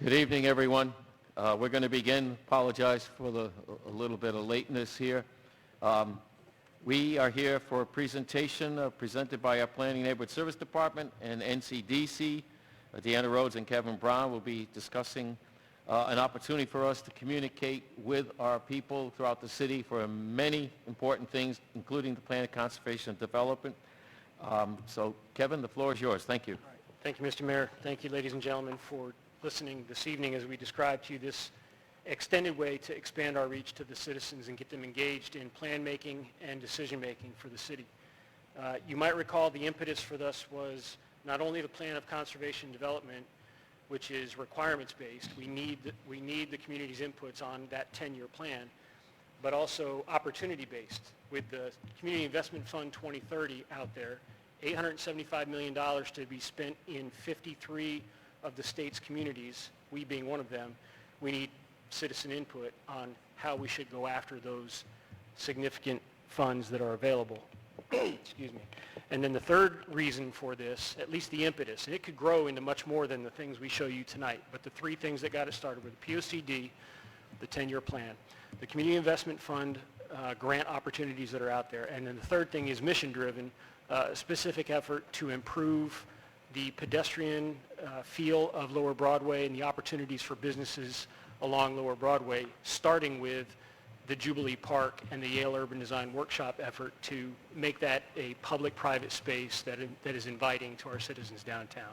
Good evening, everyone. We're going to begin. Apologize for a little bit of lateness here. We are here for a presentation presented by our Planning Neighborhood Service Department and NCDC. Deanna Rhodes and Kevin Brown will be discussing an opportunity for us to communicate with our people throughout the city for many important things, including the plan of conservation and development. So, Kevin, the floor is yours. Thank you. All right. Thank you, Mr. Mayor. Thank you, ladies and gentlemen, for listening this evening as we describe to you this extended way to expand our reach to the citizens and get them engaged in plan making and decision making for the city. You might recall the impetus for this was not only the plan of conservation and development, which is requirements-based. We need the community's inputs on that 10-year plan, but also opportunity-based with the Community Investment Fund 2030 out there, $875 million to be spent in 53 of the state's communities, we being one of them. We need citizen input on how we should go after those significant funds that are available. Excuse me. And then the third reason for this, at least the impetus, and it could grow into much more than the things we show you tonight, but the three things that got it started were the POCD, the 10-year plan, the Community Investment Fund grant opportunities that are out there, and then the third thing is mission-driven, a specific effort to improve the pedestrian feel of Lower Broadway and the opportunities for businesses along Lower Broadway, starting with the Jubilee Park and the Yale Urban Design Workshop effort to make that a public-private space that is inviting to our citizens downtown.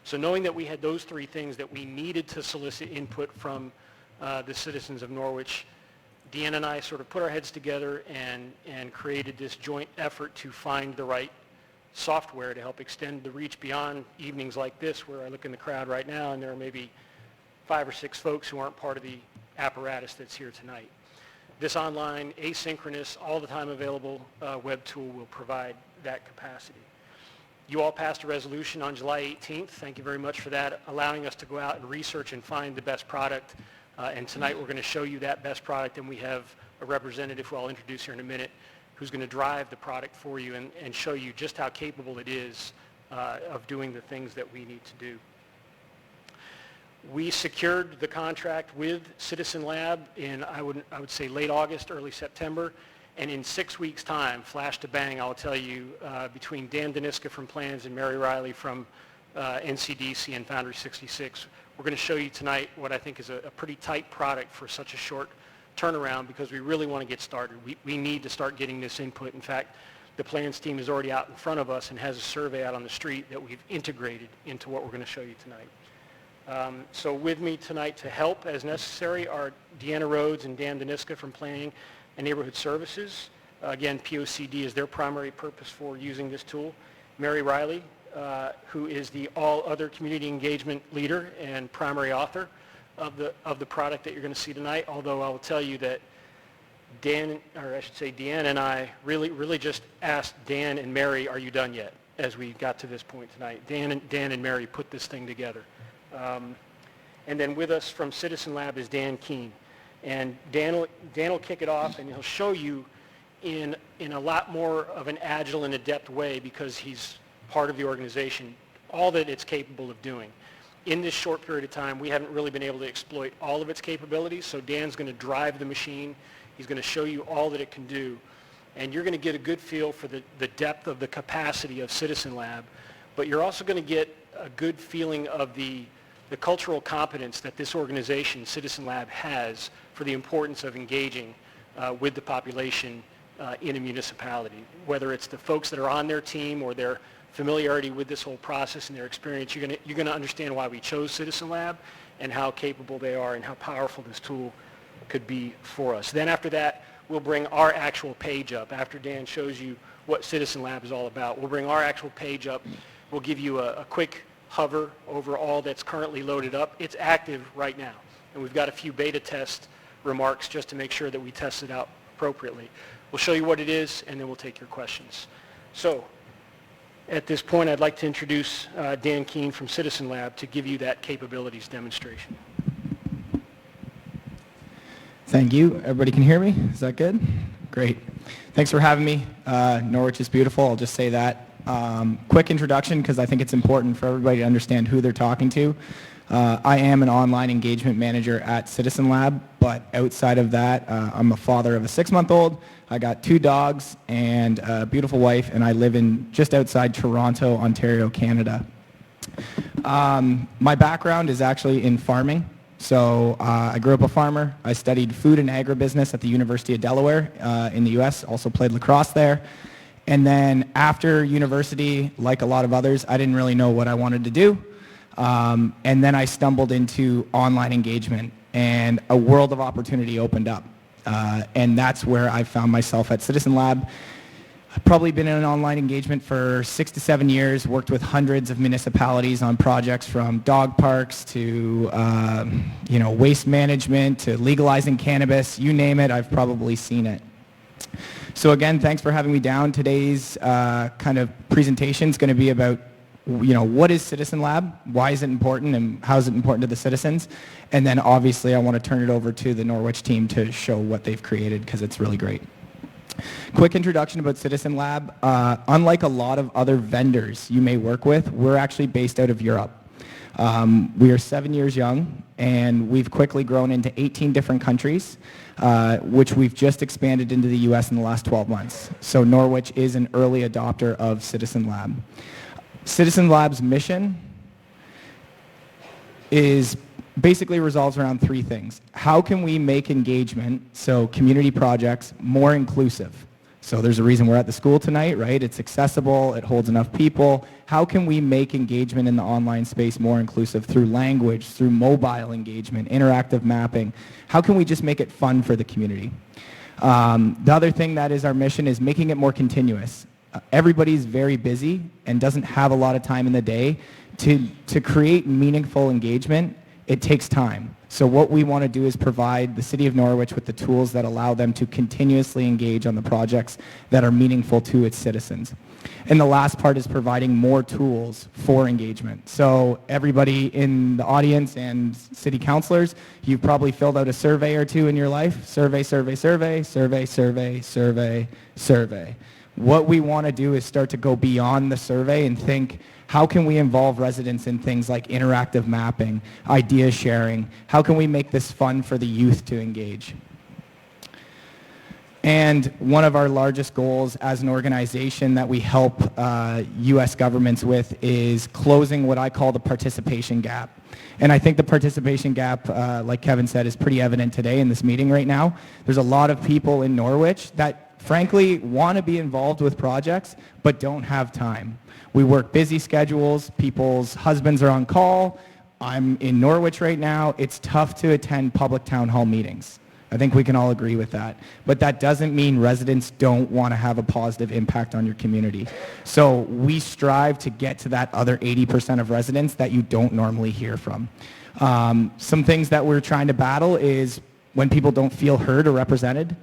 So knowing that we had those three things that we needed to solicit input from the citizens of Norwich, Deanna and I sort of put our heads together and created this joint effort to find the right software to help extend the reach beyond evenings like this, where I look in the crowd right now and there are maybe 5 or 6 folks who aren't part of the apparatus that's here tonight. This online, asynchronous, all the time available web tool will provide that capacity. You all passed a resolution on July 18th. Thank you very much for that, allowing us to go out and research and find the best product. And tonight we're going to show you that best product, and we have a representative who I'll introduce here in a minute who's going to drive the product for you and show you just how capable it is of doing the things that we need to do. We secured the contract with Citizen Lab in, I would say, late August, early September, and in 6 weeks' time, flash to bang, I'll tell you, between Dan Daniska from Plans and Mary Riley from NCDC and Foundry 66, we're going to show you tonight what I think is a pretty tight product for such a short turnaround, because we really want to get started. We need to start getting this input. In fact, the plans team is already out in front of us and has a survey out on the street that we've integrated into what we're going to show you tonight. So with me tonight to help as necessary are Deanna Rhodes and Dan Daniska from Planning and Neighborhood Services. Again, POCD is their primary purpose for using this tool. Mary Riley, who is the all other community engagement leader and primary author of the product that you're going to see tonight, although I will tell you that Deanna and I really just asked Dan and Mary, are you done yet, as we got to this point tonight. Dan and Mary put this thing together. And then with us from Citizen Lab is Dan Keene. And Dan will kick it off, and he'll show you in a lot more of an agile and adept way, because he's part of the organization, all that it's capable of doing. In this short period of time, we haven't really been able to exploit all of its capabilities, so Dan's going to drive the machine. He's going to show you all that it can do, and you're going to get a good feel for the depth of the capacity of Citizen Lab, but you're also going to get a good feeling of the cultural competence that this organization, Citizen Lab, has for the importance of engaging with the population in a municipality. Whether it's the folks that are on their team or their familiarity with this whole process and their experience, you're going to understand why we chose Citizen Lab and how capable they are and how powerful this tool could be for us. Then after that, we'll bring our actual page up. After Dan shows you what Citizen Lab is all about, we'll bring our actual page up. We'll give you a quick hover over all that's currently loaded up. It's active right now, and we've got a few beta test remarks just to make sure that we test it out appropriately. We'll show you what it is, and then we'll take your questions. So at this point, I'd like to introduce Dan Keene from Citizen Lab to give you that capabilities demonstration. Thank you. Everybody can hear me? Is that good? Great. Thanks for having me. Norwich is beautiful. I'll just say that. Quick introduction, because I think it's important for everybody to understand who they're talking to. I am an online engagement manager at Citizen Lab, but outside of that, I'm a father of a 6-month-old. I got 2 dogs and a beautiful wife, and I live in just outside Toronto, Ontario, Canada. My background is actually in farming. So I grew up a farmer. I studied food and agribusiness at the University of Delaware in the U.S., also played lacrosse there. And then after university, like a lot of others, I didn't really know what I wanted to do. And then I stumbled into online engagement, and a world of opportunity opened up. And that's where I found myself at Citizen Lab. I've probably been in an online engagement for 6 to 7 years, worked with hundreds of municipalities on projects from dog parks to waste management to legalizing cannabis. You name it, I've probably seen it. So again, thanks for having me down. Today's kind of presentation is going to be about what is Citizen Lab, why is it important, and how is it important to the citizens? And then obviously I want to turn it over to the Norwich team to show what they've created, because it's really great. Quick introduction about Citizen Lab. Unlike a lot of other vendors you may work with, we're actually based out of Europe. We are 7 years young, and we've quickly grown into 18 different countries, which we've just expanded into the US in the last 12 months. So Norwich is an early adopter of Citizen Lab. Citizen Lab's mission basically revolves around 3 things. How can we make engagement, so community projects, more inclusive? So there's a reason we're at the school tonight, right? It's accessible, it holds enough people. How can we make engagement in the online space more inclusive through language, through mobile engagement, interactive mapping? How can we just make it fun for the community? The other thing that is our mission is making it more continuous. Everybody's very busy and doesn't have a lot of time in the day. To create meaningful engagement, it takes time. So what we want to do is provide the City of Norwich with the tools that allow them to continuously engage on the projects that are meaningful to its citizens. And the last part is providing more tools for engagement. So everybody in the audience and city councilors, you've probably filled out a survey or 2 in your life. Survey, survey, survey, survey, survey, survey, survey. What we want to do is start to go beyond the survey and think, how can we involve residents in things like interactive mapping, idea sharing? How can we make this fun for the youth to engage? And one of our largest goals as an organization that we help U.S. governments with is closing what I call the participation gap. And I think the participation gap, like Kevin said, is pretty evident today in this meeting right now. There's a lot of people in Norwich that frankly want to be involved with projects but don't have time. We work busy schedules, people's husbands are on call. I'm in Norwich right now. It's tough to attend public town hall meetings. I think we can all agree with that. But that doesn't mean residents don't want to have a positive impact on your community. So we strive to get to that other 80% of residents that you don't normally hear from. Some things that we're trying to battle is when people don't feel heard or represented.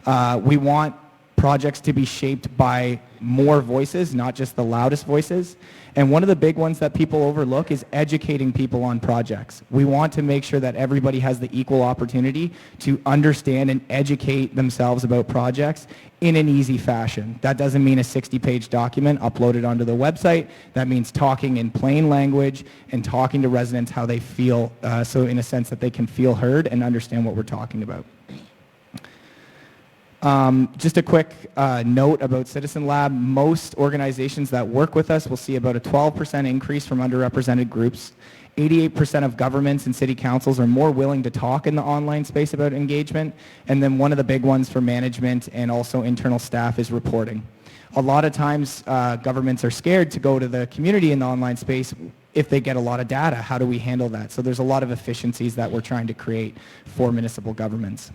We want projects to be shaped by more voices, not just the loudest voices. And one of the big ones that people overlook is educating people on projects. We want to make sure that everybody has the equal opportunity to understand and educate themselves about projects in an easy fashion. That doesn't mean a 60-page document uploaded onto the website. That means talking in plain language and talking to residents how they feel, so in a sense that they can feel heard and understand what we're talking about. Just a quick note about Citizen Lab. Most organizations that work with us will see about a 12% increase from underrepresented groups. 88% of governments and city councils are more willing to talk in the online space about engagement. And then one of the big ones for management and also internal staff is reporting. A lot of times governments are scared to go to the community in the online space if they get a lot of data. How do we handle that? So there's a lot of efficiencies that we're trying to create for municipal governments.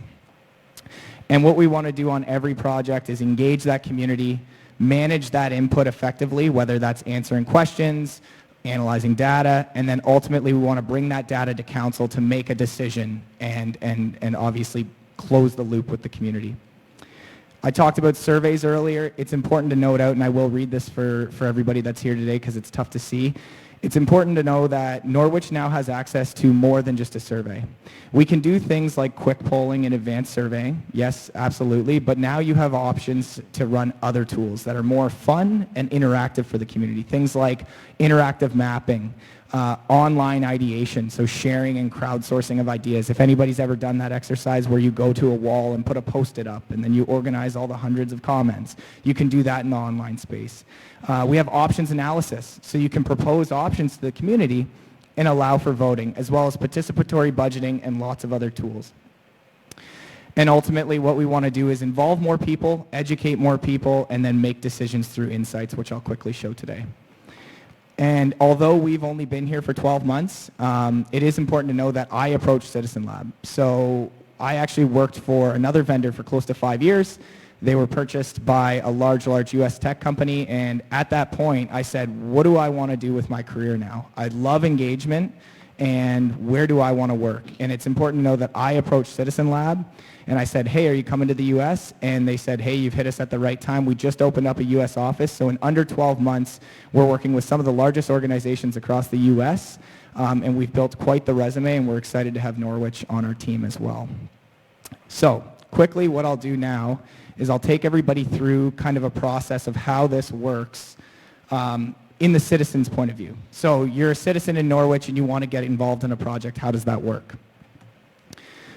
And what we want to do on every project is engage that community, manage that input effectively, whether that's answering questions, analyzing data, and then ultimately we want to bring that data to council to make a decision and obviously close the loop with the community. I talked about surveys earlier. It's important to note out, and I will read this for everybody that's here today because it's tough to see. It's important to know that Norwich now has access to more than just a survey. We can do things like quick polling and advanced surveying, yes, absolutely, but now you have options to run other tools that are more fun and interactive for the community. Things like interactive mapping, online ideation, so sharing and crowdsourcing of ideas. If anybody's ever done that exercise where you go to a wall and put a Post-it up and then you organize all the hundreds of comments, you can do that in the online space. We have options analysis, so you can propose options to the community and allow for voting, as well as participatory budgeting and lots of other tools. And ultimately, what we want to do is involve more people, educate more people, and then make decisions through insights, which I'll quickly show today. And although we've only been here for 12 months, it is important to know that I approached Citizen Lab. So I actually worked for another vendor for close to 5 years. They were purchased by a large US tech company, and at that point I said, what do I want to do with my career now? I love engagement, and where do I want to work? And it's important to know that I approached Citizen Lab, and I said, hey, are you coming to the US? And they said, hey, you've hit us at the right time. We just opened up a US office, so in under 12 months, we're working with some of the largest organizations across the US, and we've built quite the resume, and we're excited to have Norwich on our team as well. So quickly, what I'll do now is I'll take everybody through kind of a process of how this works in the citizen's point of view. So you're a citizen in Norwich and you want to get involved in a project. How does that work?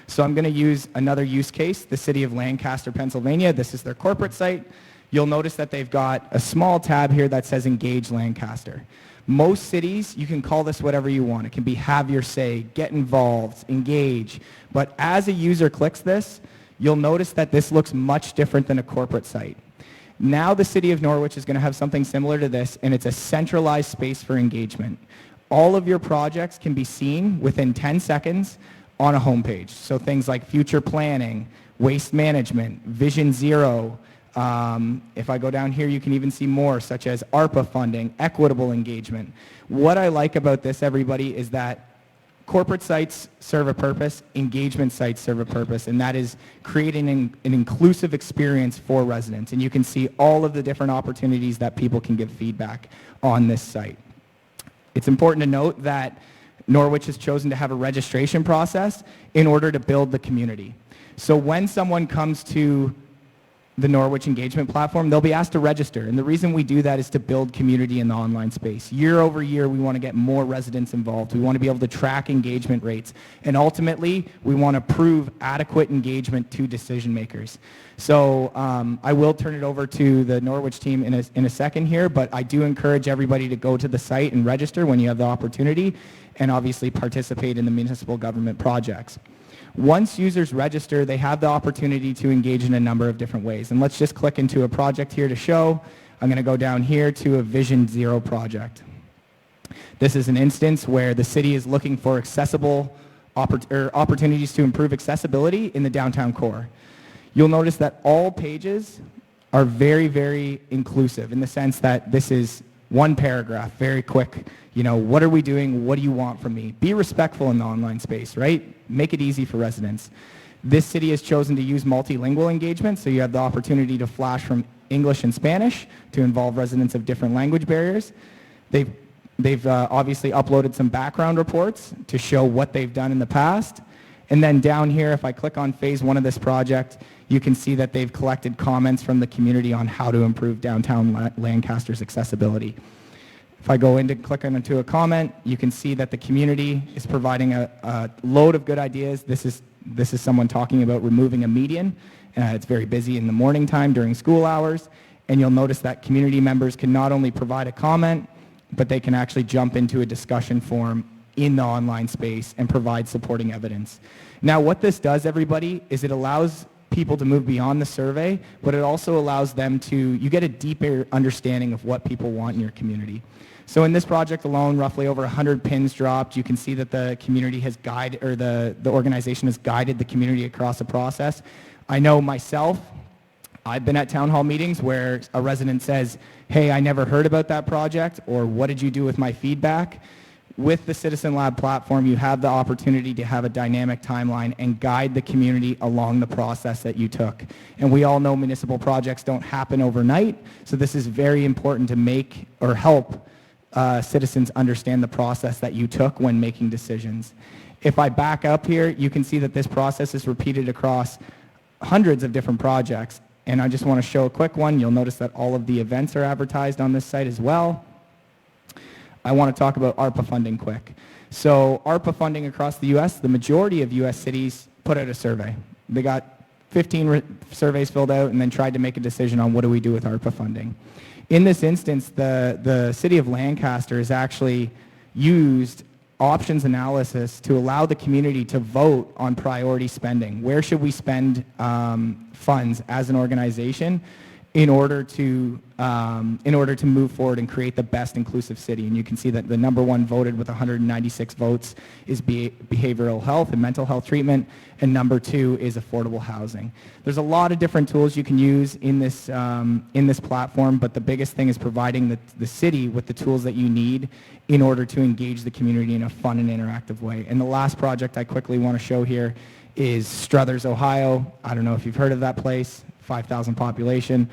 So I'm going to use another use case, the city of Lancaster, Pennsylvania. This is their corporate site. You'll notice that they've got a small tab here that says Engage Lancaster. Most cities, you can call this whatever you want. It can be have your say, get involved, engage. But as a user clicks this, you'll notice that this looks much different than a corporate site. Now the city of Norwich is going to have something similar to this, and it's a centralized space for engagement. All of your projects can be seen within 10 seconds on a homepage. So things like future planning, waste management, Vision Zero. If I go down here, you can even see more, such as ARPA funding, equitable engagement. What I like about this, everybody, is that corporate sites serve a purpose, engagement sites serve a purpose, and that is creating an inclusive experience for residents. And you can see all of the different opportunities that people can give feedback on this site. It's important to note that Norwich has chosen to have a registration process in order to build the community. So when someone comes to the Norwich engagement platform, they'll be asked to register. And the reason we do that is to build community in the online space. Year over year, we want to get more residents involved. We want to be able to track engagement rates. And ultimately, we want to prove adequate engagement to decision makers. So I will turn it over to the Norwich team in a second here, but I do encourage everybody to go to the site and register when you have the opportunity, and obviously participate in the municipal government projects. Once users register, they have the opportunity to engage in a number of different ways. And let's just click into a project here to show. I'm going to go down here to a Vision Zero project. This is an instance where the city is looking for accessible opportunities to improve accessibility in the downtown core. You'll notice that all pages are very, very inclusive in the sense that this is one paragraph, very quick. You know, what are we doing? What do you want from me? Be respectful in the online space, right? Make it easy for residents. This city has chosen to use multilingual engagement, so you have the opportunity to flash from English and Spanish to involve residents of different language barriers. They've obviously uploaded some background reports to show what they've done in the past. And then down here, if I click on phase 1 of this project, you can see that they've collected comments from the community on how to improve downtown Lancaster's accessibility. If I go in to click into a comment, you can see that the community is providing a load of good ideas. This is someone talking about removing a median. It's very busy in the morning time during school hours. And you'll notice that community members can not only provide a comment, but they can actually jump into a discussion forum in the online space and provide supporting evidence. Now, what this does, everybody, is it allows people to move beyond the survey, but it also allows them to, you get a deeper understanding of what people want in your community. So in this project alone, roughly over 100 pins dropped. You can see that the community has guided, or the organization has guided the community across the process. I know myself, I've been at town hall meetings where a resident says, hey, I never heard about that project, or what did you do with my feedback? With the Citizen Lab platform, you have the opportunity to have a dynamic timeline and guide the community along the process that you took. And we all know municipal projects don't happen overnight, so this is very important to make or help citizens understand the process that you took when making decisions. If I back up here, you can see that this process is repeated across hundreds of different projects. And I just want to show a quick one. You'll notice that all of the events are advertised on this site as well. I want to talk about ARPA funding quick. So ARPA funding across the U.S., the majority of U.S. cities put out a survey. They got 15 surveys filled out and then tried to make a decision on what do we do with ARPA funding. In this instance, the city of Lancaster has actually used options analysis to allow the community to vote on priority spending. Where should we spend funds as an organization in order to move forward and create the best inclusive city? And you can see that the number one voted with 196 votes is behavioral health and mental health treatment, and number two is affordable housing. There's a lot of different tools you can use in this platform, but the biggest thing is providing the city with the tools that you need in order to engage the community in a fun and interactive way. And the last project I quickly want to show here is Struthers, Ohio. I don't know if you've heard of that place. 5,000 population.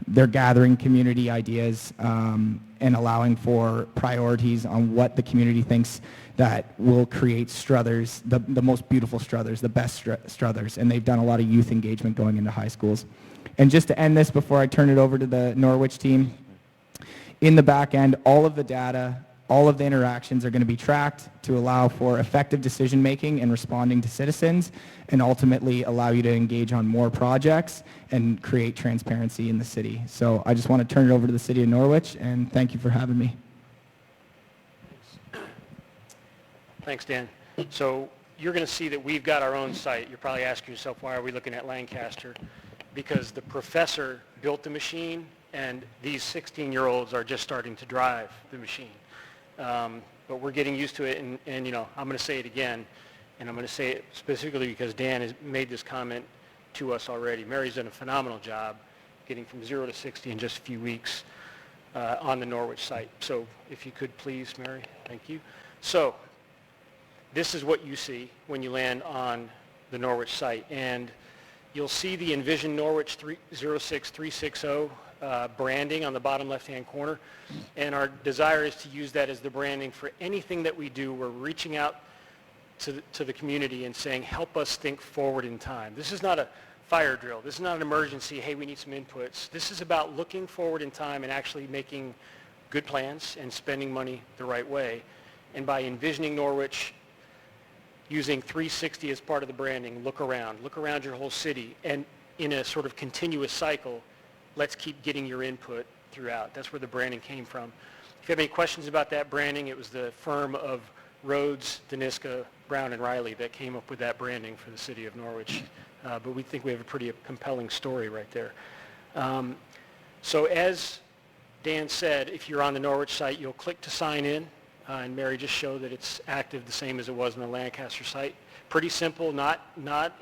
They're gathering community ideas and allowing for priorities on what the community thinks that will create Struthers, the most beautiful Struthers, the best Struthers. And they've done a lot of youth engagement going into high schools. And just to end this before I turn it over to the Norwich team, in the back end, all of the data, all of the interactions are going to be tracked to allow for effective decision making and responding to citizens, and ultimately allow you to engage on more projects and create transparency in the city. So I just want to turn it over to the city of Norwich, and thank you for having me. Thanks, Dan. So you're going to see that we've got our own site. You're probably asking yourself, why are we looking at Lancaster? Because the professor built the machine, and these 16-year-olds are just starting to drive the machine. But we're getting used to it, and you know, I'm going to say it again, and I'm going to say it specifically because Dan has made this comment to us already. Mary's done a phenomenal job getting from 0 to 60 in just a few weeks on the Norwich site. So if you could please, Mary, thank you. So this is what you see when you land on the Norwich site, and you'll see the Envision Norwich 06360 branding on the bottom left-hand corner, and our desire is to use that as the branding for anything that we do. We're reaching out to the community and saying, help us think forward in time. This is not a fire drill. This is not an emergency, hey, we need some inputs. This is about looking forward in time and actually making good plans and spending money the right way. And by envisioning Norwich, using 360 as part of the branding, look around your whole city, and in a sort of continuous cycle, let's keep getting your input throughout. That's where the branding came from. If you have any questions about that branding, it was the firm of Rhodes, Daniska, Brown, and Riley that came up with that branding for the city of Norwich. But we think we have a pretty compelling story right there. So as Dan said, if you're on the Norwich site, you'll click to sign in, and Mary just showed that it's active the same as it was on the Lancaster site. Pretty simple, not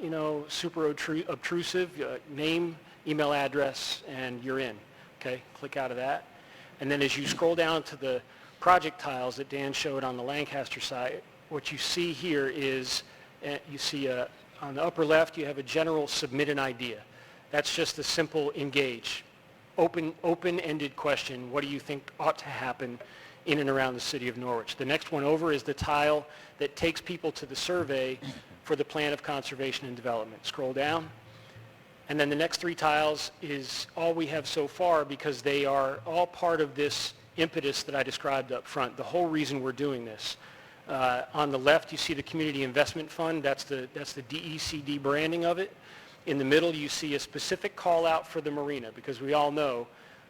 you know, super obtrusive. Name, email address, and you're in. Okay, click out of that. And then as you scroll down to the project tiles that Dan showed on the Lancaster side, what you see here is, you see on the upper left, you have a general submit an idea. That's just a simple engage. Open-ended question, what do you think ought to happen in and around the city of Norwich? The next one over is the tile that takes people to the survey for the plan of conservation and development. Scroll down. And then the next three tiles is all we have so far, because they are all part of this impetus that I described up front, the whole reason we're doing this. On the left, you see the Community Investment Fund. That's the DECD branding of it. In the middle, you see a specific call out for the marina, because we all know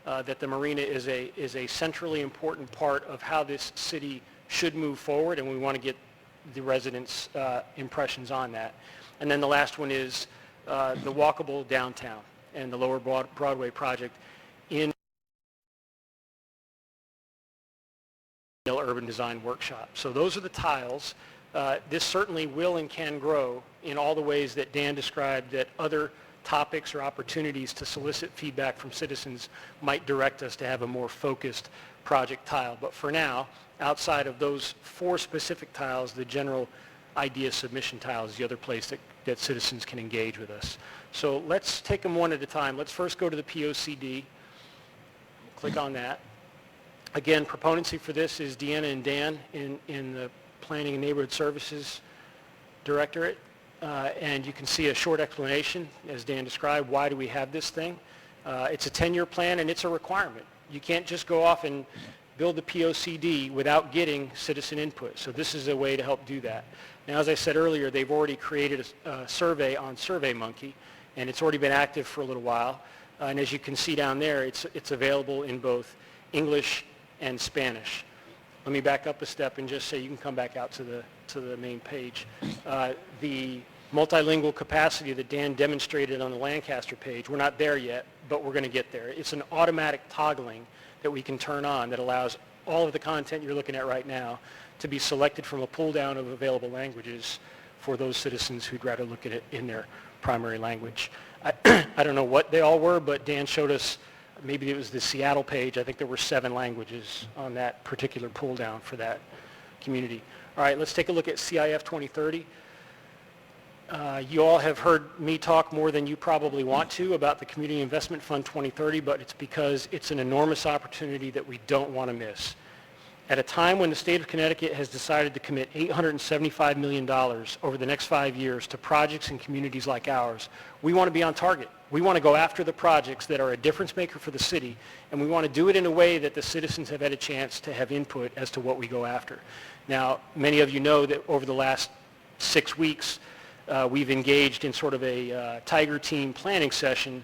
that the marina is a centrally important part of how this city should move forward, and we want to get the residents' impressions on that. And then the last one is the walkable downtown and the Lower Broadway project in urban design workshop. So those are the tiles. This certainly will and can grow in all the ways that Dan described, that other topics or opportunities to solicit feedback from citizens might direct us to have a more focused project tile. But for now, outside of those 4 specific tiles, the general idea submission tile is the other place that citizens can engage with us. So let's take them one at a time. Let's first go to the POCD. Click on that. Again, proponency for this is Deanna and Dan in the Planning and Neighborhood Services Directorate. And you can see a short explanation, as Dan described, why do we have this thing. It's a 10-year plan, and it's a requirement. You can't just go off and build the POCD without getting citizen input. So this is a way to help do that. Now, as I said earlier, they've already created a survey on SurveyMonkey, and it's already been active for a little while. And as you can see down there, it's available in both English and Spanish. Let me back up a step and just say you can come back out to the main page. The multilingual capacity that Dan demonstrated on the Lancaster page, we're not there yet, but we're going to get there. It's an automatic toggling that we can turn on that allows all of the content you're looking at right now to be selected from a pull down of available languages for those citizens who'd rather look at it in their primary language. I don't know what they all were, but Dan showed us, maybe it was the Seattle page, I think there were 7 languages on that particular pull down for that community. All right, let's take a look at CIF 2030. You all have heard me talk more than you probably want to about the Community Investment Fund 2030, but it's because it's an enormous opportunity that we don't want to miss. At a time when the state of Connecticut has decided to commit $875 million over the next 5 years to projects in communities like ours, we want to be on target. We want to go after the projects that are a difference maker for the city, and we want to do it in a way that the citizens have had a chance to have input as to what we go after. Now, many of you know that over the last 6 weeks, we've engaged in sort of a Tiger Team planning session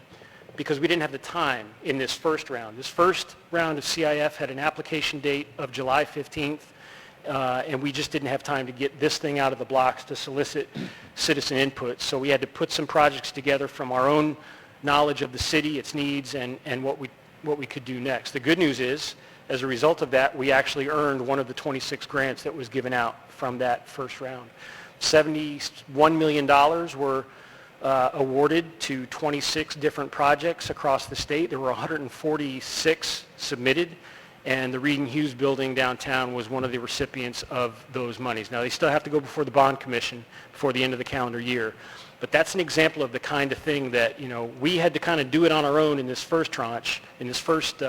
because we didn't have the time in this first round. This first round of CIF had an application date of July 15th, and we just didn't have time to get this thing out of the blocks to solicit citizen input. So we had to put some projects together from our own knowledge of the city, its needs, and what we could do next. The good news is, as a result of that, we actually earned one of the 26 grants that was given out from that first round. $71 million were awarded to 26 different projects across the state. There were 146 submitted, and the Reed and Hughes building downtown was one of the recipients of those monies. Now, they still have to go before the bond commission before the end of the calendar year, but that's an example of the kind of thing that, you know, we had to kind of do it on our own in this first tranche, in this first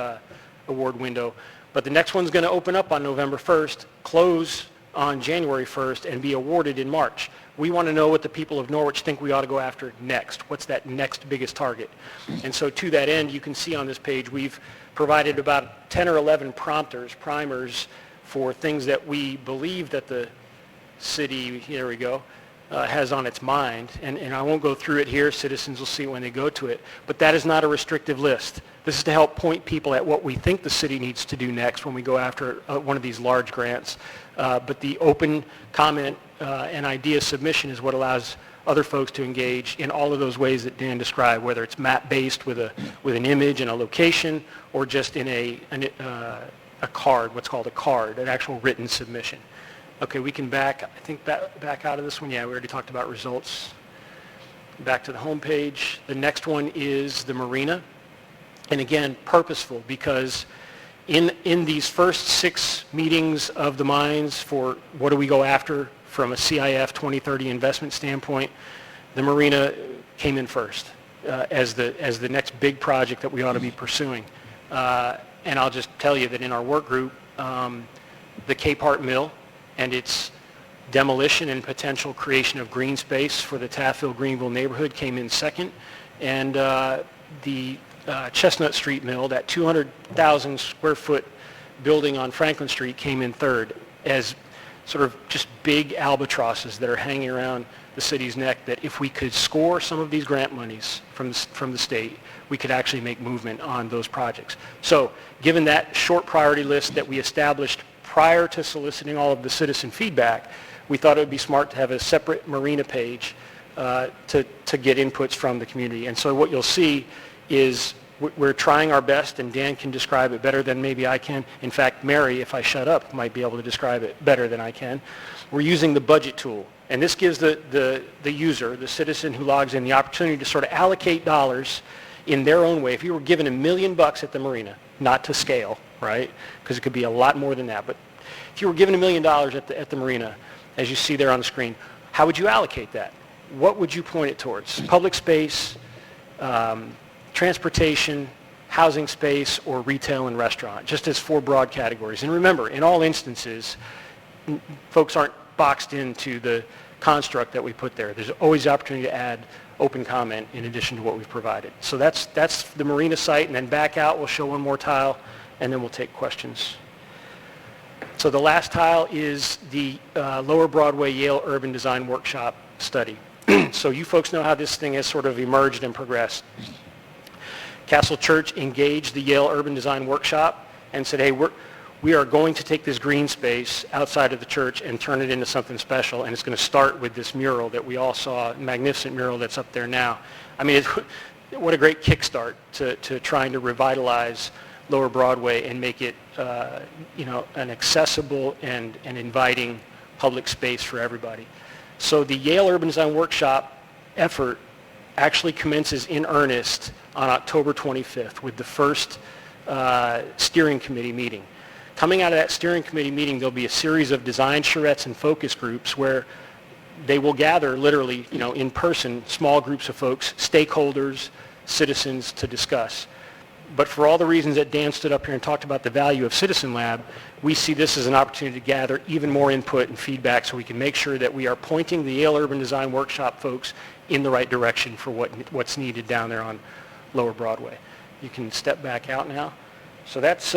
award window, but the next one's going to open up on November 1st, close on January 1st, and be awarded in March. We want to know what the people of Norwich think we ought to go after next. What's that next biggest target? And so to that end, you can see on this page, we've provided about 10 or 11 primers for things that we believe that the city, here we go, has on its mind. And I won't go through it here. Citizens will see it when they go to it. But that is not a restrictive list. This is to help point people at what we think the city needs to do next when we go after one of these large grants. But the open comment and idea submission is what allows other folks to engage in all of those ways that Dan described, whether it's map-based with an image and a location, or just in a card, what's called a card, an actual written submission. Okay, we can back out of this one. Yeah, we already talked about results. Back to the home page. The next one is the marina. And again, purposeful, because in these first 6 meetings of the minds for what do we go after from a CIF 2030 investment standpoint, the marina came in first as the next big project that we ought to be pursuing. And I'll just tell you that in our work group, the Capehart Mill and its demolition and potential creation of green space for the Taffville-Greenville neighborhood came in second, and the Chestnut Street Mill, that 200,000 square foot building on Franklin Street, came in third as sort of just big albatrosses that are hanging around the city's neck, that if we could score some of these grant monies from the state, we could actually make movement on those projects. So given that short priority list that we established prior to soliciting all of the citizen feedback, we thought it would be smart to have a separate marina page to get inputs from the community. And so what you'll see is we're trying our best, and Dan can describe it better than maybe I can. In fact, Mary, if I shut up, might be able to describe it better than I can. We're using the budget tool, and this gives the user, the citizen who logs in, the opportunity to sort of allocate dollars in their own way. If you were given $1 million at the marina, not to scale, right? Because it could be a lot more than that. But if you were given $1 million at the marina, as you see there on the screen, how would you allocate that? What would you point it towards? Public space, transportation, housing space, or retail and restaurant, just as 4 broad categories. And remember, in all instances, folks aren't boxed into the construct that we put there. There's always the opportunity to add open comment in addition to what we've provided. So that's the marina site, and then back out, we'll show one more tile, and then we'll take questions. So the last tile is the Lower Broadway Yale Urban Design Workshop study. So you folks know how this thing has sort of emerged and progressed. Castle Church engaged the Yale Urban Design Workshop and said, hey, we are going to take this green space outside of the church and turn it into something special, and it's going to start with this mural that we all saw, magnificent mural that's up there now. I mean, what a great kickstart to trying to revitalize Lower Broadway and make it, an accessible and inviting public space for everybody. So the Yale Urban Design Workshop effort actually commences in earnest on October 25th with the first steering committee meeting. Coming out of that steering committee meeting, there'll be a series of design charrettes and focus groups where they will gather literally, in person, small groups of folks, stakeholders, citizens to discuss. But for all the reasons that Dan stood up here and talked about the value of Citizen Lab, we see this as an opportunity to gather even more input and feedback so we can make sure that we are pointing the Yale Urban Design Workshop folks in the right direction for what's needed down there on Lower Broadway. You can step back out now. So that's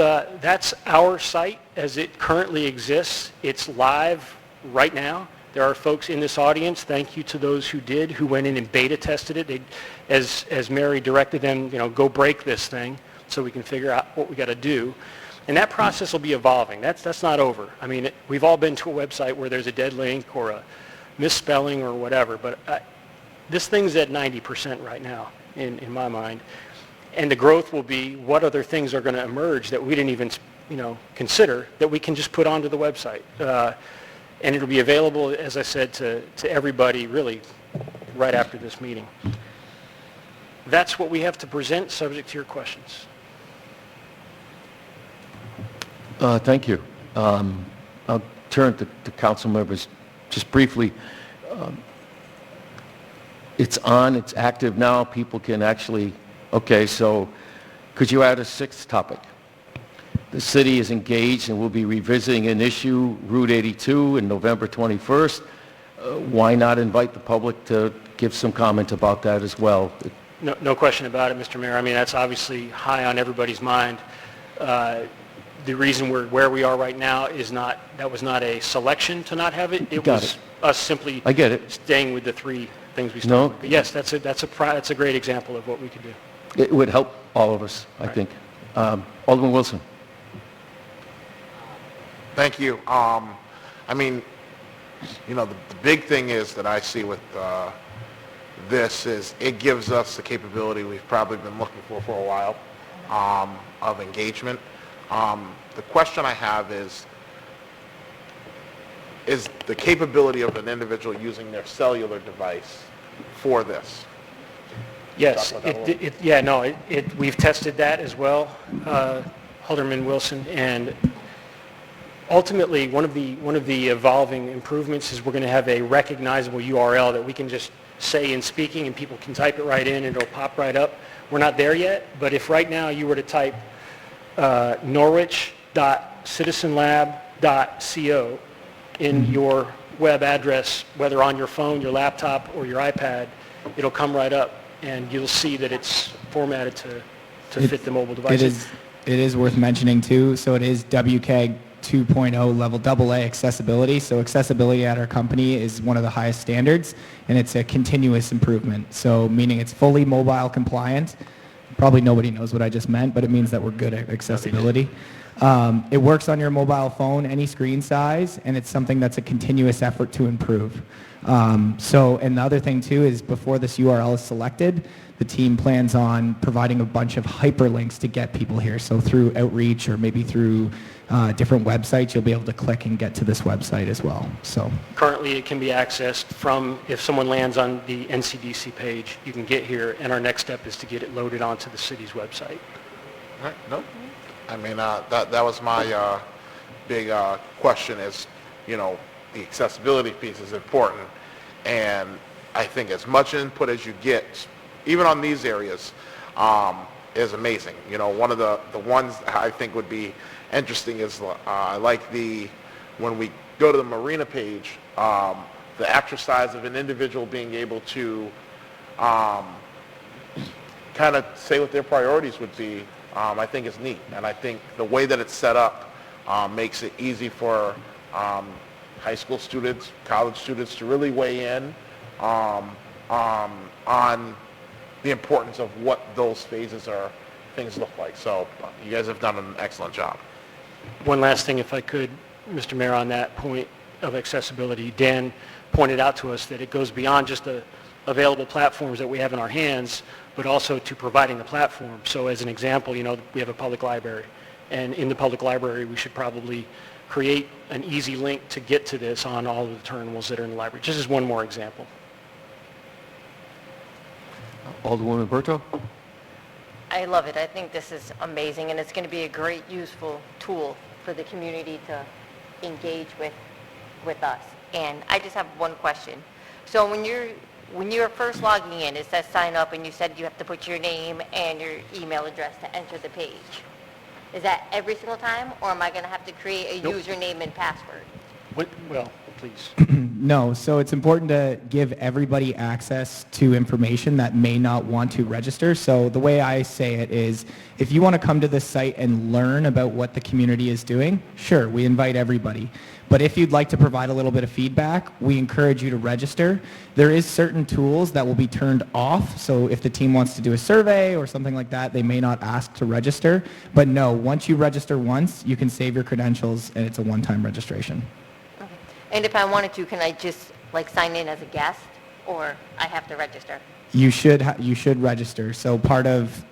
our site as it currently exists. It's live right now. There are folks in this audience, thank you to those who did, who went in and beta tested it. They, as Mary directed them, go break this thing so we can figure out what we got to do. And that process will be evolving. That's not over. I mean, we've all been to a website where there's a dead link or a misspelling or whatever, but this thing's at 90% right now in my mind. And the growth will be what other things are going to emerge that we didn't even consider that we can just put onto the website. And it'll be available, as I said, to everybody really right after this meeting. That's what we have to present, subject to your questions. Thank you. I'll turn to council members just briefly. It's on, it's active now, people can actually, okay, so could you add a sixth topic? The city is engaged and will be revisiting an issue, Route 82, in November 21st. Why not invite the public to give some comment about that as well? No question about it, Mr. Mayor. I mean, that's obviously high on everybody's mind. The reason we're where we are right now is that was not a selection to not have it. It was us simply staying with the three things we started with. But yes, that's a great example of what we could do. It would help all of us, I think. Alderman Wilson. Thank you. I mean, the big thing is that I see with this is it gives us the capability we've probably been looking for a while of engagement. The question I have is the capability of an individual using their cellular device for this? Yes, we've tested that as well, Alderman Wilson, and ultimately one of the evolving improvements is we're going to have a recognizable URL that we can just say in speaking and people can type it right in and it'll pop right up. We're not there yet, but if right now you were to type norwich.citizenlab.co in your web address, whether on your phone, your laptop, or your iPad, it'll come right up and you'll see that it's formatted to fit the mobile devices. It is worth mentioning too, so it is WCAG 2.0 level AA accessibility. So accessibility at our company is one of the highest standards, and it's a continuous improvement. So meaning it's fully mobile compliant. Probably nobody knows what I just meant, but it means that we're good at accessibility. It works on your mobile phone, any screen size, and it's something that's a continuous effort to improve. And the other thing too is before this URL is selected, the team plans on providing a bunch of hyperlinks to get people here. So through outreach or maybe through different websites, you'll be able to click and get to this website as well. So currently it can be accessed from, if someone lands on the NCDC page, you can get here, and our next step is to get it loaded onto the city's website. All right, no. I mean, that was my big question is, the accessibility piece is important, and I think as much input as you get, even on these areas, is amazing. One of the ones I think would be interesting is I like when we go to the marina page, the exercise of an individual being able to kind of say what their priorities would be, I think is neat. And I think the way that it's set up makes it easy for high school students, college students to really weigh in on the importance of what those phases or things look like. So you guys have done an excellent job. One last thing, if I could, Mr. Mayor, on that point of accessibility. Dan pointed out to us that it goes beyond just the available platforms that we have in our hands, but also to providing the platform. So as an example, we have a public library, and in the public library, we should probably create an easy link to get to this on all of the terminals that are in the library. Just as one more example. Alderwoman Berto? I love it. I think this is amazing, and it's going to be a great, useful tool for the community to engage with us. And I just have one question. So when you're first logging in, it says sign up, and you said you have to put your name and your email address to enter the page. Is that every single time, or am I going to have to create a Nope. username and password? Well, please. No, so it's important to give everybody access to information that may not want to register. So the way I say it is, if you want to come to this site and learn about what the community is doing, sure, we invite everybody. But if you'd like to provide a little bit of feedback, we encourage you to register. There is certain tools that will be turned off, so if the team wants to do a survey or something like that, they may not ask to register. But no, once you register once, you can save your credentials, and it's a one-time registration. Okay. And if I wanted to, can I just sign in as a guest, or I have to register? You should register. So part of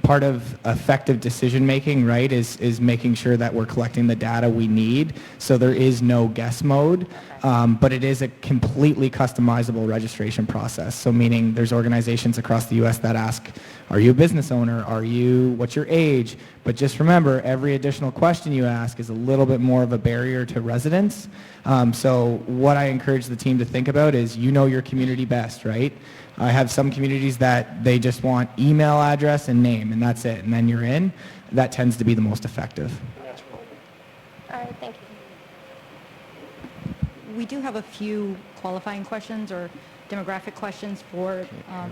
effective decision making, right, is making sure that we're collecting the data we need. So there is no guess mode, but it is a completely customizable registration process. So meaning there's organizations across the U.S. that ask, are you a business owner? What's your age? But just remember, every additional question you ask is a little bit more of a barrier to residents. So what I encourage the team to think about is, your community best, right? I have some communities that they just want email address and name, and that's it, and then you're in. That tends to be the most effective. All right, thank you. We do have a few qualifying questions or demographic questions for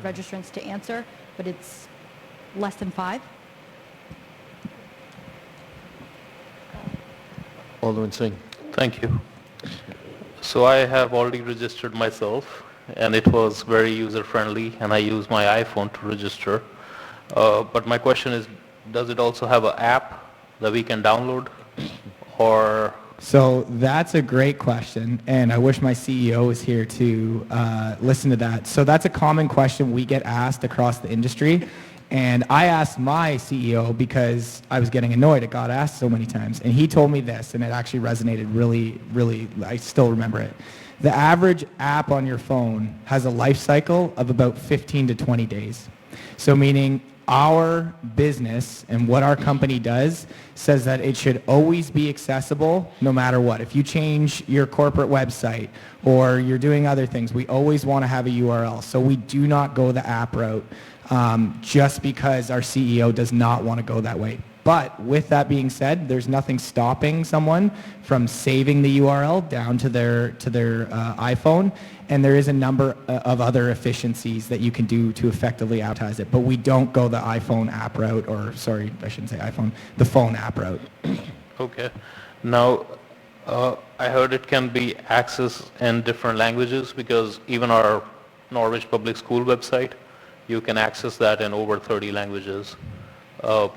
registrants to answer, but it's less than 5. Alderman Singh? Thank you. So I have already registered myself, and it was very user-friendly, and I use my iPhone to register. But my question is, does it also have an app that we can download, or? So that's a great question, and I wish my CEO was here to listen to that. So that's a common question we get asked across the industry, and I asked my CEO because I was getting annoyed. It got asked so many times, and he told me this, and it actually resonated really, really, I still remember it. The average app on your phone has a life cycle of about 15 to 20 days. So meaning our business and what our company does says that it should always be accessible no matter what. If you change your corporate website or you're doing other things, we always want to have a URL. So we do not go the app route just because our CEO does not want to go that way. But with that being said, there's nothing stopping someone from saving the URL down to their iPhone, and there is a number of other efficiencies that you can do to effectively advertise it. But we don't go the iPhone app route, or sorry, I shouldn't say iPhone, the phone app route. Okay. Now, I heard it can be accessed in different languages, because even our Norwich Public School website, you can access that in over 30 languages.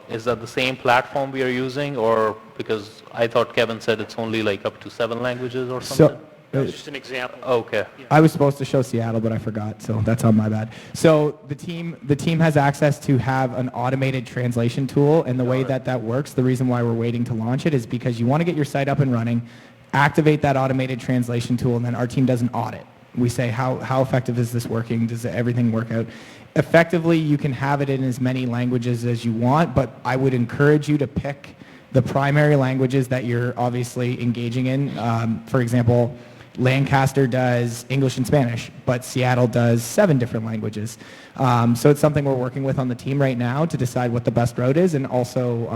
Is that the same platform we are using, or because I thought Kevin said it's only up to 7 languages or something? That was just an example. Okay. I was supposed to show Seattle, but I forgot, so that's on my bad. So the team has access to have an automated translation tool, and the way that works, the reason why we're waiting to launch it is because you want to get your site up and running, activate that automated translation tool, and then our team does an audit. We say, how effective is this working? Does everything work out? Effectively, you can have it in as many languages as you want, but I would encourage you to pick the primary languages that you're obviously engaging in. For example, Lancaster does English and Spanish, but Seattle does 7 different languages. So it's something we're working with on the team right now to decide what the best route is, and also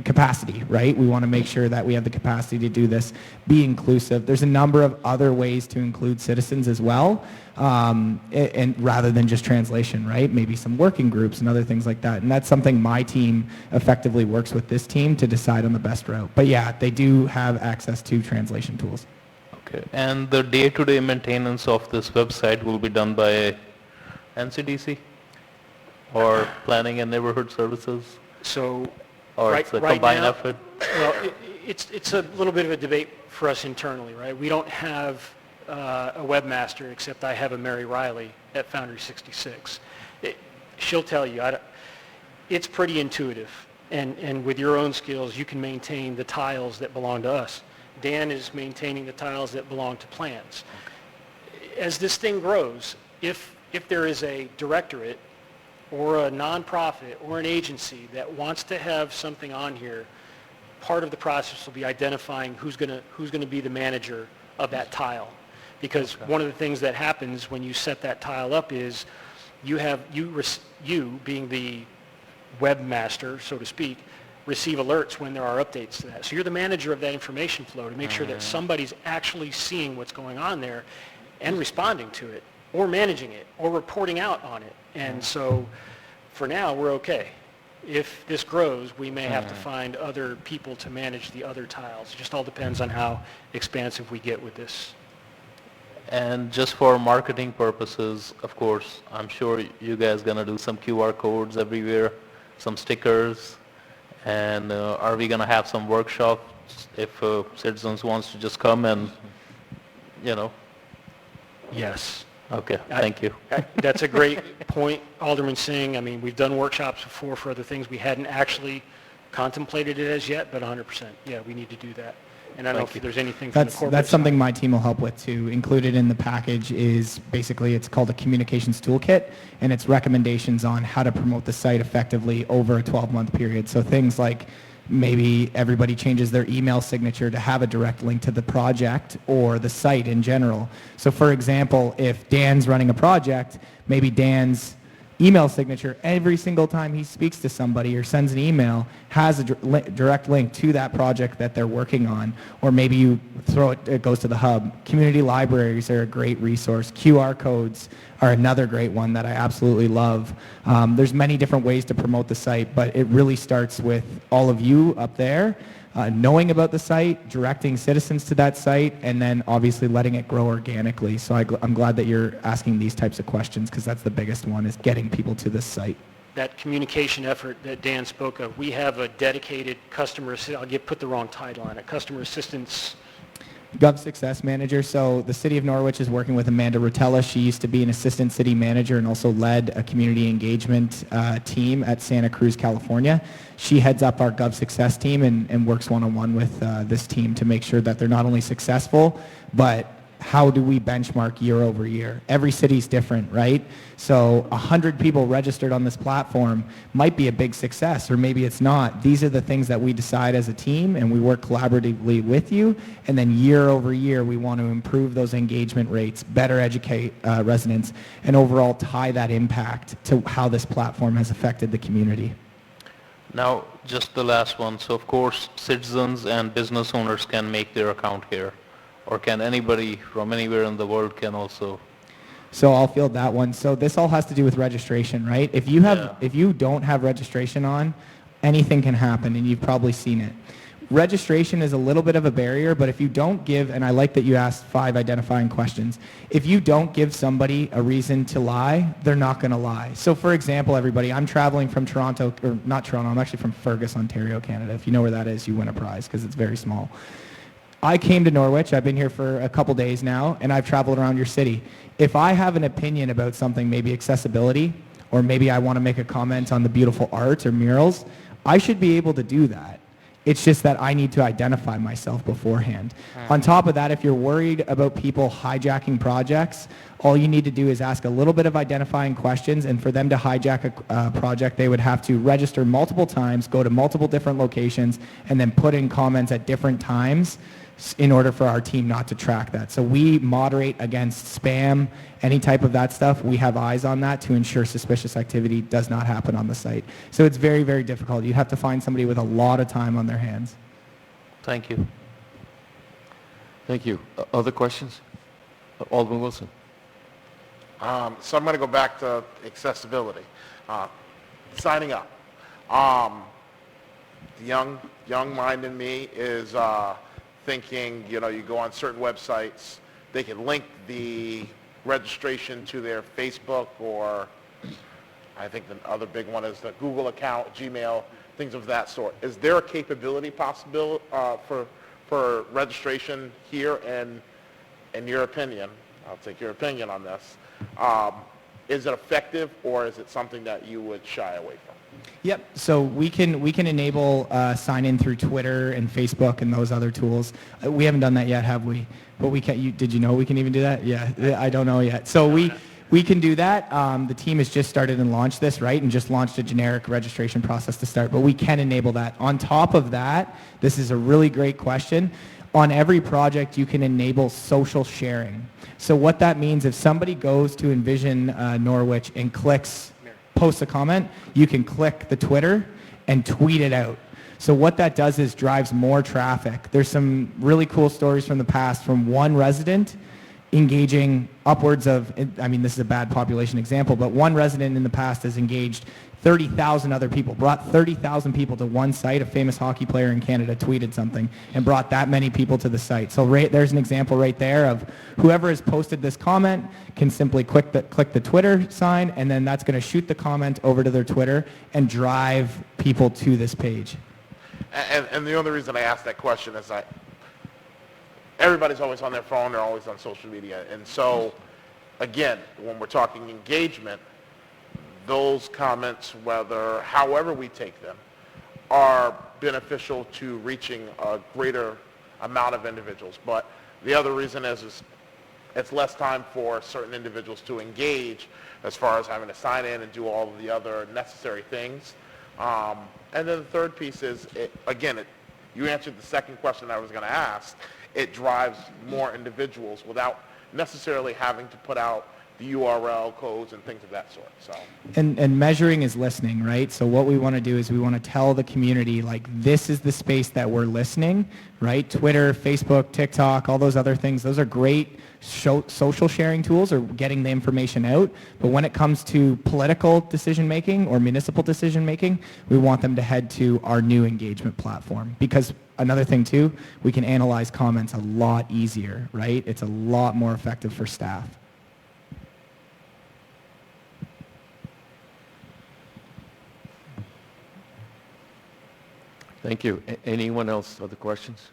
capacity, right? We want to make sure that we have the capacity to do this, be inclusive. There's a number of other ways to include citizens as well, and rather than just translation, right? Maybe some working groups and other things like that. And that's something my team effectively works with this team to decide on the best route. But yeah, they do have access to translation tools. Okay. And the day-to-day maintenance of this website will be done by NCDC or Planning and Neighborhood Services? So Or right, it's a right combined now, effort? well, it's a little bit of a debate for us internally, right? We don't have a webmaster, except I have a Mary Riley at Foundry 66. She'll tell you, it's pretty intuitive, and with your own skills, you can maintain the tiles that belong to us. Dan is maintaining the tiles that belong to plans. As this thing grows, if there is a directorate or a nonprofit or an agency that wants to have something on here, part of the process will be identifying who's going to be the manager of that tile. Because one of the things that happens when you set that tile up is you being the webmaster, so to speak, receive alerts when there are updates to that. So you're the manager of that information flow to make sure that somebody's actually seeing what's going on there and responding to it, or managing it, or reporting out on it. And so for now, we're okay. If this grows, we may have to find other people to manage the other tiles. It just all depends on how expansive we get with this. And just for marketing purposes, of course, I'm sure you guys going to do some QR codes everywhere, some stickers, and are we going to have some workshops if citizens wants to just come and, Yes. Okay, thank you. That's a great point, Alderman Singh. I mean, we've done workshops before for other things. We hadn't actually contemplated it as yet, but 100%. Yeah, we need to do that. And I don't know if there's anything from the corporate That's something side. my team will help with too. Included in the package is basically, it's called a communications toolkit, and it's recommendations on how to promote the site effectively over a 12-month period. So things like maybe everybody changes their email signature to have a direct link to the project or the site in general. So for example, if Dan's running a project, maybe Dan's email signature every single time he speaks to somebody or sends an email has a direct link to that project that they're working on. Or maybe you throw it goes to the hub. Community libraries are a great resource. QR codes are another great one that I absolutely love. There's many different ways to promote the site, but it really starts with all of you up there knowing about the site, directing citizens to that site, and then obviously letting it grow organically. So I'm glad that you're asking these types of questions, because that's the biggest one, is getting people to this site. That communication effort that Dan spoke of, we have a dedicated customer, put the wrong title on it, customer assistance. Gov Success Manager. So the City of Norwich is working with Amanda Rotella. She used to be an assistant city manager and also led a community engagement team at Santa Cruz, California. She heads up our Gov Success team and works one-on-one with this team to make sure that they're not only successful, but how do we benchmark year over year? Every city's different, right? So 100 people registered on this platform might be a big success, or maybe it's not. These are the things that we decide as a team, and we work collaboratively with you. And then year over year, we want to improve those engagement rates, better educate residents, and overall tie that impact to how this platform has affected the community. Now, just the last one. So, of course, citizens and business owners can make their account here. Or can anybody from anywhere in the world can also? So I'll field that one. So this all has to do with registration, right? If you don't have registration on, anything can happen, and you've probably seen it. Registration is a little bit of a barrier, but if you don't give, and I like that you asked 5 identifying questions, if you don't give somebody a reason to lie, they're not going to lie. So for example, everybody, I'm traveling from Toronto, or not Toronto, I'm actually from Fergus, Ontario, Canada. If you know where that is, you win a prize because it's very small. I came to Norwich, I've been here for a couple days now, and I've traveled around your city. If I have an opinion about something, maybe accessibility, or maybe I want to make a comment on the beautiful art or murals, I should be able to do that. It's just that I need to identify myself beforehand. On top of that, if you're worried about people hijacking projects, all you need to do is ask a little bit of identifying questions, and for them to hijack a project, they would have to register multiple times, go to multiple different locations, and then put in comments at different times in order for our team not to track that. So we moderate against spam, any type of that stuff. We have eyes on that to ensure suspicious activity does not happen on the site. So it's very, very difficult. You have to find somebody with a lot of time on their hands. Thank you. Thank you. Other questions? Alderman Wilson. So I'm going to go back to accessibility. Signing up. The young mind in me is thinking, you go on certain websites, they can link the registration to their Facebook, or I think the other big one is the Google account, Gmail, things of that sort. Is there a capability possible for registration here? And in your opinion, I'll take your opinion on this, is it effective, or is it something that you would shy away from? Yep. So we can enable sign in through Twitter and Facebook and those other tools. We haven't done that yet, have we? But we can. Did you know we can even do that? Yeah. I don't know yet. So we can do that. The team has just started and launched this, right? And just launched a generic registration process to start. But we can enable that. On top of that, this is a really great question. On every project, you can enable social sharing. So what that means, if somebody goes to Envision Norwich and posts a comment, you can click the Twitter and tweet it out. So what that does is drives more traffic. There's some really cool stories from the past from one resident engaging upwards of, this is a bad population example, but one resident in the past has engaged 30,000 other people, brought 30,000 people to one site. A famous hockey player in Canada tweeted something and brought that many people to the site. So there's an example right there of whoever has posted this comment can simply click the Twitter sign, and then that's going to shoot the comment over to their Twitter and drive people to this page. And the only reason I asked that question is everybody's always on their phone, they're always on social media. And so, again, when we're talking engagement, those comments, however we take them, are beneficial to reaching a greater amount of individuals. But the other reason is it's less time for certain individuals to engage as far as having to sign in and do all of the other necessary things. And then the third piece is, you answered the second question I was going to ask. It drives more individuals without necessarily having to put out the URL codes and things of that sort. So. And measuring is listening, right? So what we want to do is we want to tell the community, this is the space that we're listening, right? Twitter, Facebook, TikTok, all those other things, those are great social sharing tools or getting the information out. But when it comes to political decision-making or municipal decision-making, we want them to head to our new engagement platform. Because another thing, too, we can analyze comments a lot easier, right? It's a lot more effective for staff. Thank you. Anyone else? Other questions?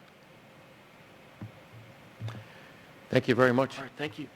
Thank you very much. All right, thank you.